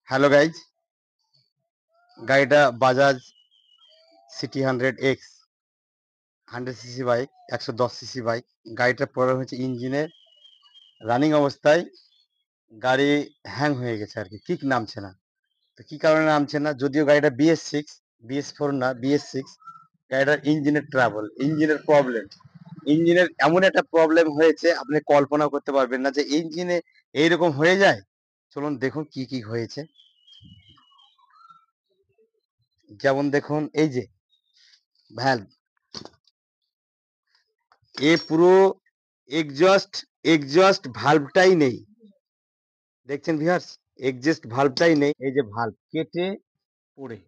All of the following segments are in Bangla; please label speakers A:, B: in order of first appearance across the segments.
A: হ্যালো গাইজ, গাড়িটা Bajaj city 100X 100 CC bike, 110 CC bike. গাড়িটার প্রবলেম হচ্ছে ইঞ্জিনের রানিং অবস্থায় গাড়ি হ্যাং হয়ে গেছে আর কি, কিক নামছে না। তো কি কারণে নামছে না, যদিও গাড়িটা BS6, BS4 না, BS6। গাড়িটার ইঞ্জিনের ট্রাবল, ইঞ্জিনের প্রবলেম, ইঞ্জিনের এমন একটা প্রবলেম হয়েছে আপনি কল্পনা করতে পারবেন না যে ইঞ্জিনে এইরকম হয়ে যায়। চলুন দেখুন কি কি হয়েছে। যেমন দেখুন, এই যে ভ্যালভ, এ পুরো এক্সজস্ট এক্সজস্ট ভালভটাই নেই। দেখছেন ভিউয়ার্স, এক্সজস্ট ভালভটাই নেই। এই যে ভালভ কেটে পড়ে,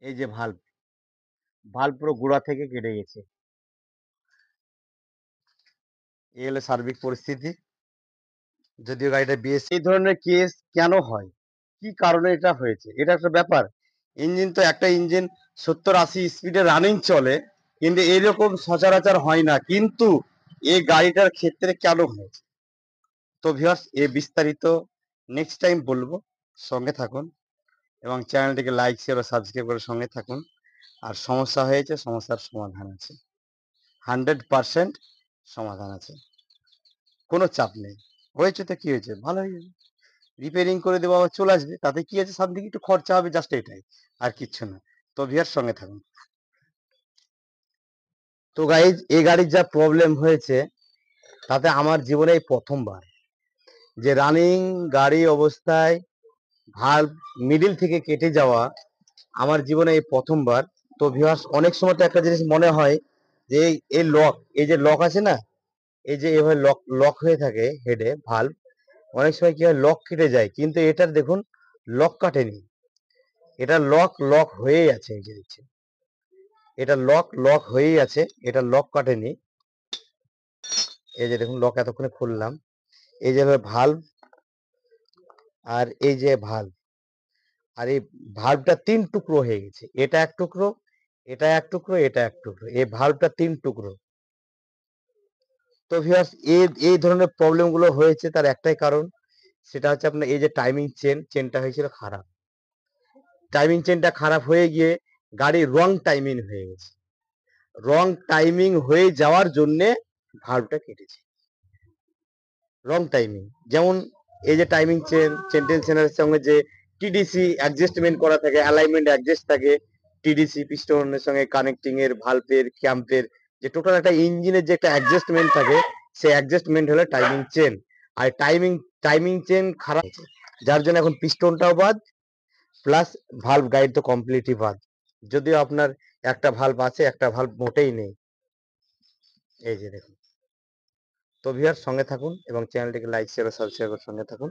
A: এই যে ভালভ, ভালভ পুরো গোড়া থেকে কেটে গেছে। এই হলো সার্বিক পরিস্থিতি। যদিও গাড়িটা এই ধরনের কেস কেন হয়, কি কারণে এটা হয়েছে, এটা একটা ব্যাপার। ইঞ্জিন তো একটা ইঞ্জিন 70-80 স্পিডে রানিং চলে, কিন্তু এরকম সচরাচর হয় না। কিন্তু এই গাড়িটার ক্ষেত্রে কেন হয়েছে, তো ভিউয়ার্স এ বিস্তারিত নেক্সট টাইম বলবো। সঙ্গে থাকুন এবং চ্যানেলটিকে লাইক, শেয়ার ও সাবস্ক্রাইব করে সঙ্গে থাকুন। আর সমস্যা হয়েছে, সমস্যার সমাধান আছে, 100% সমাধান আছে, কোনো চাপ নেই। হয়েছে তো কি হয়েছে, ভালো হয়ে যাবে, রিপেয়ারিং করে দেবো, আবার চলে আসবে, তাতে কি আছে, সামথিং একটু খরচা হবে, জাস্ট এটাই, আর কিচ্ছু না। তো ভিউয়ার্স সঙ্গে থাকুন। তো গাইজ, এই গাড়ির যা প্রবলেম হয়েছে, তাতে আমার জীবনে এই প্রথমবার যে রানিং গাড়ি অবস্থায় ভালভ মিডিল থেকে কেটে যাওয়া, আমার জীবনে এই প্রথমবার। তো ভিউয়ার্স, অনেক সময় তো একটা জিনিস মনে হয় যে এই লক, এই যে লক আছে না, এই যে এভাবে লক লক হয়ে থাকে হেডে ভালভ, অনেক সময় কি হয় লক কেটে যায়, কিন্তু এটার দেখুন লক কাটেনি, এটা লক লক হয়েই আছে। এই যে দেখছেন, এটা লক লক হয়েই আছে, এটা লক কাটেনি। এই যে দেখুন, লক এতক্ষণে খুললাম, এই যে ভালভ, আর এই যে ভালভ, আর এই ভালভটা 3 টুকরো হয়ে গেছে, এটা এক টুকরো, এটা এক টুকরো, এটা এক টুকরো, এই ভালভটা 3 টুকরো। তো ভিউয়ার্স, এই ধরনের প্রবলেম গুলো হয়েছে তার একটাই কারণ, সেটা হচ্ছে আপনার এই যে টাইমিং চেনটা হয়েছিল খারাপ। টাইমিং চেনটা খারাপ হয়ে গিয়ে গাড়ি রং টাইমিং হয়ে গেছে, রং টাইমিং হয়ে যাওয়ার জন্যে ভালভটা কেটেছে। রং টাইমিং, যেমন এই যে টাইমিং চেন টেনশনের সঙ্গে যে TDC অ্যাডজাস্টমেন্ট করা থাকে, অ্যালাইনমেন্ট অ্যাডজাস্ট থাকে, TDC পিস্টনের সঙ্গে কানেক্টিং এর, ভালভের, ক্যাম্পের, যে টোটাল একটা ইঞ্জিনের যে একটা অ্যাডজাস্টমেন্ট থাকে, সেই অ্যাডজাস্টমেন্ট হলো টাইমিং চেন। আর টাইমিং চেন খারাপ, যার জন্য এখন পিস্টনটাও বাদ, প্লাস ভালভ গাইড তো কমপ্লিটলি বাদ। যদিও আপনার একটা ভালভ আছে, একটা ভালভ মোটেই নেই। এই যে দেখুন। তো ভিউয়ার সঙ্গে থাকুন এবং চ্যানেলটিকে লাইক, শেয়ার ও সাবস্ক্রাইব করে সঙ্গে থাকুন।